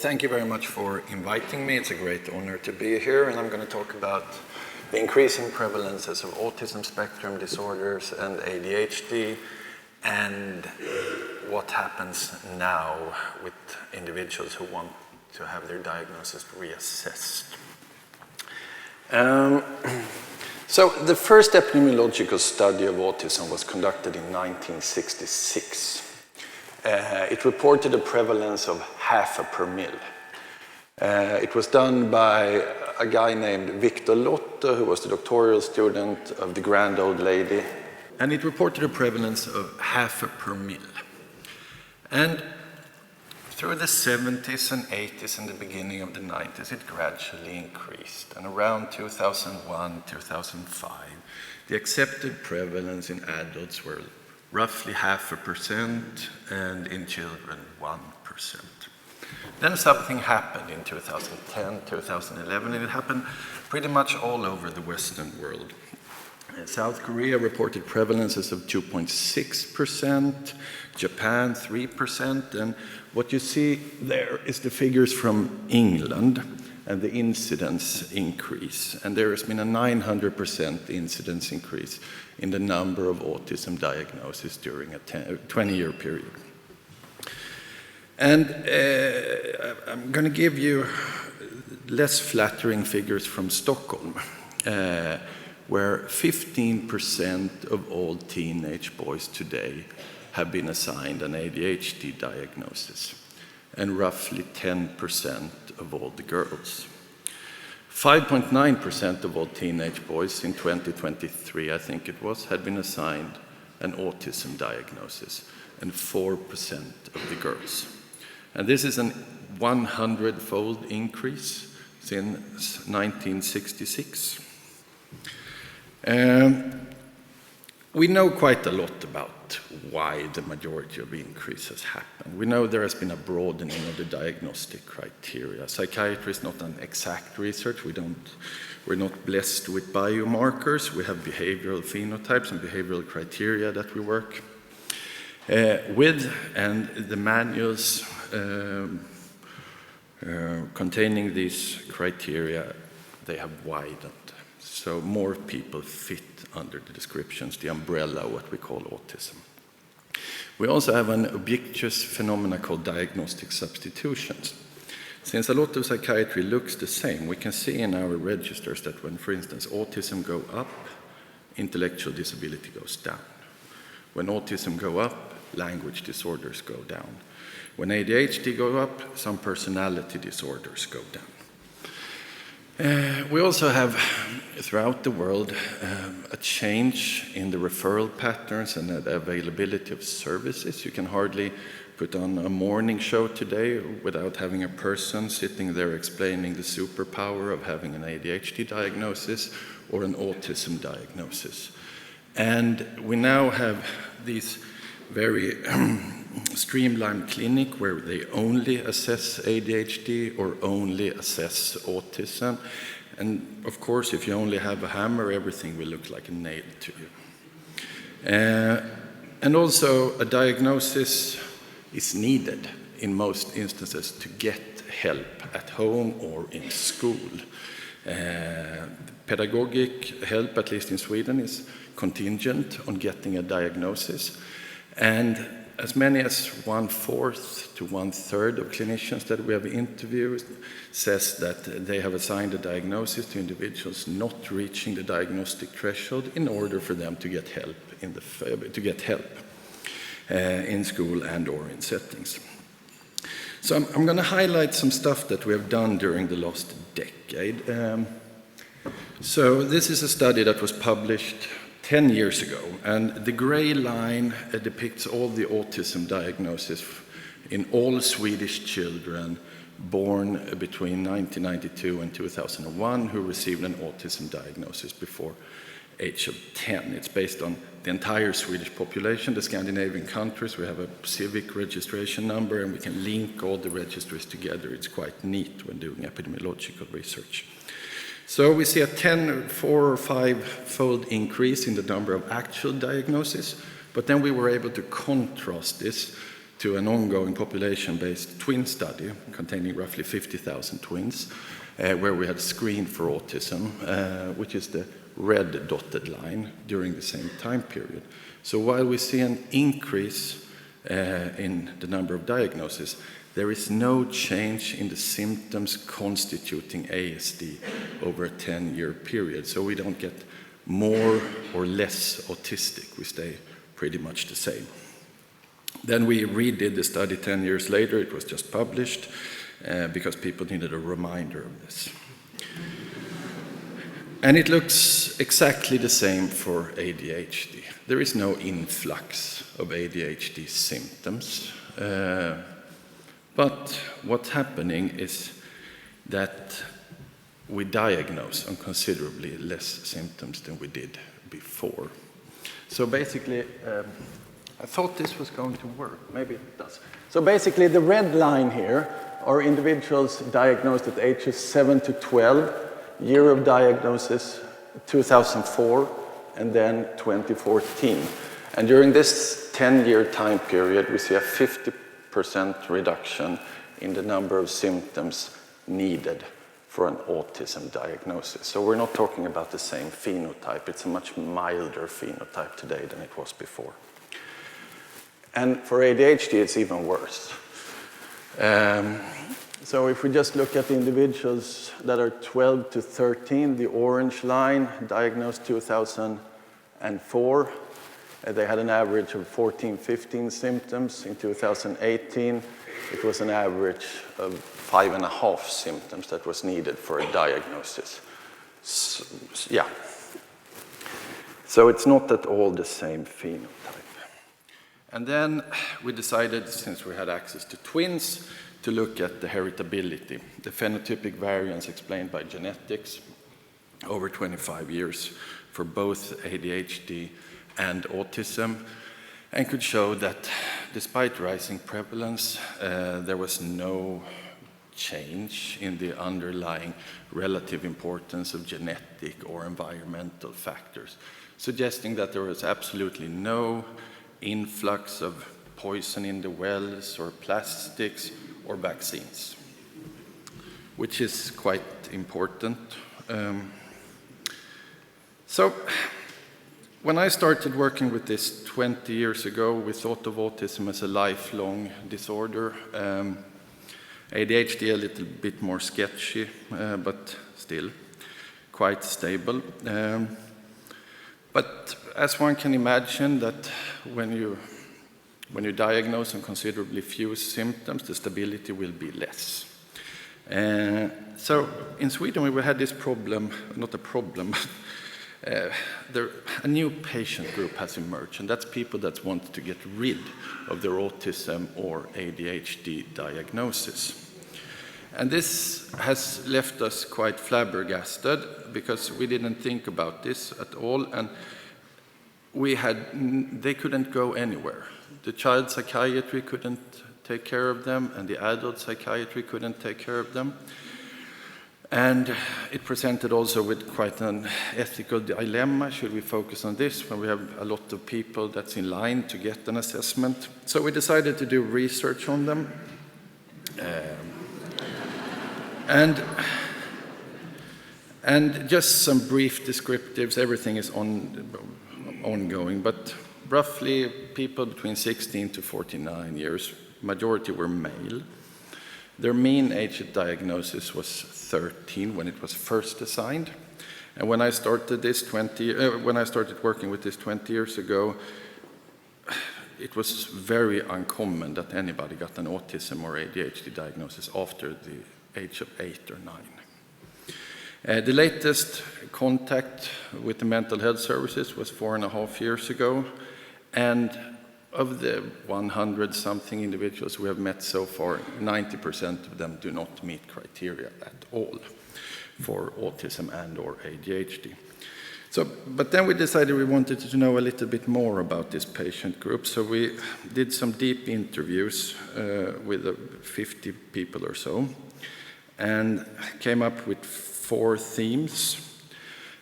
thank you very much for inviting me. It's a great honor to be here, and I'm going to talk about the increasing prevalences of autism spectrum disorders and ADHD, and what happens now with individuals who want to have their diagnosis reassessed. So the first epidemiological study of autism was conducted in 1966. It reported a prevalence of 0.5 per mil. It was done by a guy named Victor Lotte, who was the doctoral student of the grand old lady. And it reported a prevalence of 0.5 per mil. And through the 70s and 80s and the beginning of the 90s, it gradually increased. And around 2001, 2005, the accepted prevalence in adults were roughly 0.5%, and in children 1%. Then something happened in 2010, 2011, and it happened pretty much all over the Western world. South Korea reported prevalences of 2.6%, Japan 3%, and what you see there is the figures from England and the incidence increase. And there has been a 900% incidence increase in the number of autism diagnoses during a 20-year period. And I'm going to give you less flattering figures from Stockholm, where 15% of all teenage boys today have been assigned an ADHD diagnosis, and roughly 10% of all the girls. 5.9% of all teenage boys in 2023, I think it was, had been assigned an autism diagnosis, and 4% of the girls. And this is an 100-fold increase since 1966. We know quite a lot about why the majority of the increase has happened. We know there has been a broadening of the diagnostic criteria. Psychiatry is not an exact research. We're not blessed with biomarkers. We have behavioral phenotypes and behavioral criteria that we work with, and the manuals containing these criteria, they have widened. So more people fit under the descriptions, the umbrella, what we call autism. We also have an ubiquitous phenomena called diagnostic substitutions. Since a lot of psychiatry looks the same, we can see in our registers that when, for instance, autism go up, intellectual disability goes down. When autism go up, language disorders go down. When ADHD go up, some personality disorders go down. We also have, throughout the world, a change in the referral patterns and the availability of services. You can hardly put on a morning show today without having a person sitting there explaining the superpower of having an ADHD diagnosis or an autism diagnosis. And we now have these very streamlined clinic where they only assess ADHD or only assess autism. And of course, if you only have a hammer, everything will look like a nail to you. And also, a diagnosis is needed in most instances to get help at home or in school. Pedagogic help, at least in Sweden, is contingent on getting a diagnosis. And as many as 1/4 to 1/3 of clinicians that we have interviewed says that they have assigned a diagnosis to individuals not reaching the diagnostic threshold in order for them to get help in school and or in settings. So I'm going to highlight some stuff that we have done during the last decade. So this is a study that was published 10 years ago, and the gray line depicts all the autism diagnoses in all Swedish children born between 1992 and 2001 who received an autism diagnosis before age of 10. It's based on the entire Swedish population, the Scandinavian countries. We have a civic registration number, and we can link all the registries together. It's quite neat when doing epidemiological research. So we see a 4 or 5-fold increase in the number of actual diagnoses, but then we were able to contrast this to an ongoing population-based twin study containing roughly 50,000 twins, where we had screened for autism, which is the red dotted line during the same time period. So while we see an increase in the number of diagnoses, there is no change in the symptoms constituting ASD over a 10-year period. So we don't get more or less autistic. We stay pretty much the same. Then we redid the study 10 years later. It was just published because people needed a reminder of this. And it looks exactly the same for ADHD. There is no influx of ADHD symptoms. But what's happening is that we diagnose on considerably less symptoms than we did before. So basically, I thought this was going to work. Maybe it does. So basically, the red line here are individuals diagnosed at ages 7 to 12, year of diagnosis 2004, and then 2014. And during this 10-year time period, we see a 50% reduction in the number of symptoms needed for an autism diagnosis. So we're not talking about the same phenotype. It's a much milder phenotype today than it was before. And for ADHD, it's even worse. So if we just look at the individuals that are 12 to 13, the orange line, diagnosed 2004, they had an average of 14, 15 symptoms. In 2018, it was an average of 5.5 symptoms that was needed for a diagnosis. So, yeah. So it's not at all the same phenotype. And then we decided, since we had access to twins, to look at the heritability, the phenotypic variance explained by genetics over 25 years for both ADHD and autism, and could show that despite rising prevalence, there was no change in the underlying relative importance of genetic or environmental factors, suggesting that there was absolutely no influx of poison in the wells or plastics or vaccines, which is quite important. So when I started working with this 20 years ago, we thought of autism as a lifelong disorder. ADHD a little bit more sketchy, but still quite stable. But as one can imagine, that when you diagnose on considerably few symptoms, the stability will be less. So in Sweden, we had this problem, not a problem, a new patient group has emerged, and that's people that want to get rid of their autism or ADHD diagnosis. And this has left us quite flabbergasted, because we didn't think about this at all, and they couldn't go anywhere. The child psychiatry couldn't take care of them, and the adult psychiatry couldn't take care of them. And it presented also with quite an ethical dilemma. Should we focus on this when we have a lot of people that's in line to get an assessment? So we decided to do research on them. And just some brief descriptives. Everything is ongoing, but roughly people between 16 to 49 years, majority were male. Their mean age at diagnosis was 13 when it was first assigned. And when I started working with this 20 years ago, it was very uncommon that anybody got an autism or ADHD diagnosis after the age of 8 or 9. The latest contact with the mental health services was 4.5 years ago, and of the 100-something individuals we have met so far, 90% of them do not meet criteria at all for autism and or ADHD. But then we decided we wanted to know a little bit more about this patient group, so we did some deep interviews with 50 people or so, and came up with 4 themes.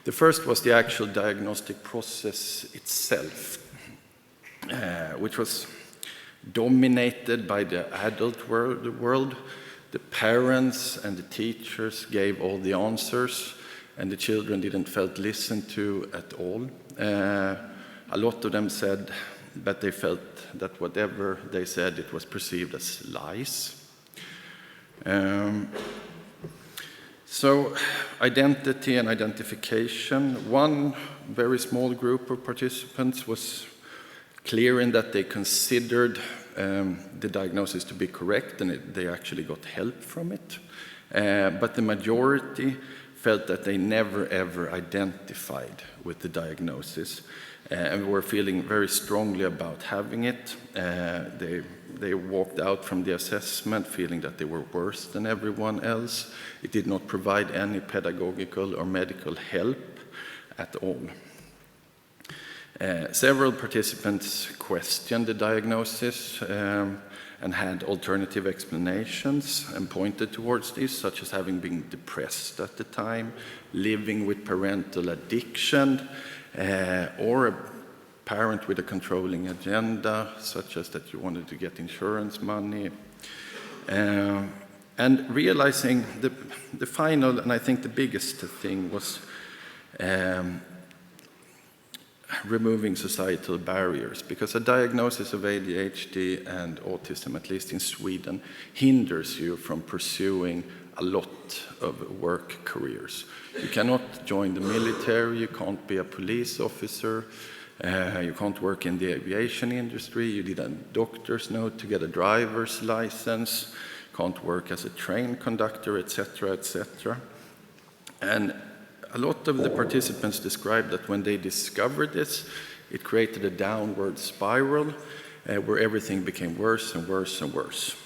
The first was the actual diagnostic process itself, which was dominated by the adult world. The parents and the teachers gave all the answers, and the children didn't felt listened to at all. A lot of them said that they felt that whatever they said, it was perceived as lies. So identity and identification. One very small group of participants was clear in that they considered the diagnosis to be correct, and they actually got help from it. But the majority felt that they never ever identified with the diagnosis and were feeling very strongly about having it. They walked out from the assessment feeling that they were worse than everyone else. It did not provide any pedagogical or medical help at all. Several participants questioned the diagnosis and had alternative explanations and pointed towards this, such as having been depressed at the time, living with parental addiction, or a parent with a controlling agenda, such as that you wanted to get insurance money. And realizing the final, and I think the biggest thing was removing societal barriers, because a diagnosis of ADHD and autism, at least in Sweden, hinders you from pursuing a lot of work careers. You cannot join the military, you can't be a police officer, you can't work in the aviation industry, you need a doctor's note to get a driver's license, can't work as a train conductor, etc., etc. And a lot of the participants described that when they discovered this, it created a downward spiral where everything became worse and worse and worse.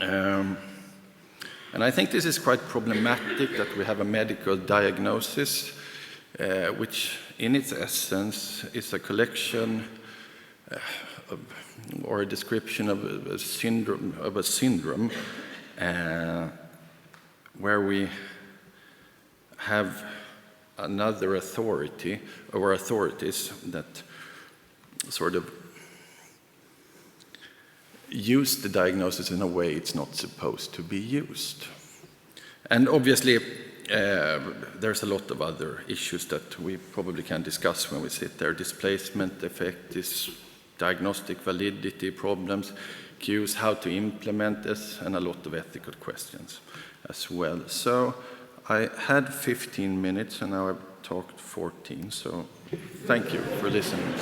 And I think this is quite problematic, that we have a medical diagnosis which in its essence is a collection or a description of a syndrome where we have another authority or authorities that sort of use the diagnosis in a way it's not supposed to be used. And obviously there's a lot of other issues that we probably can discuss when we sit there. Displacement effect, diagnostic validity problems, cues, how to implement this, and a lot of ethical questions as well. So I had 15 minutes and now I've talked 14, so thank you for listening.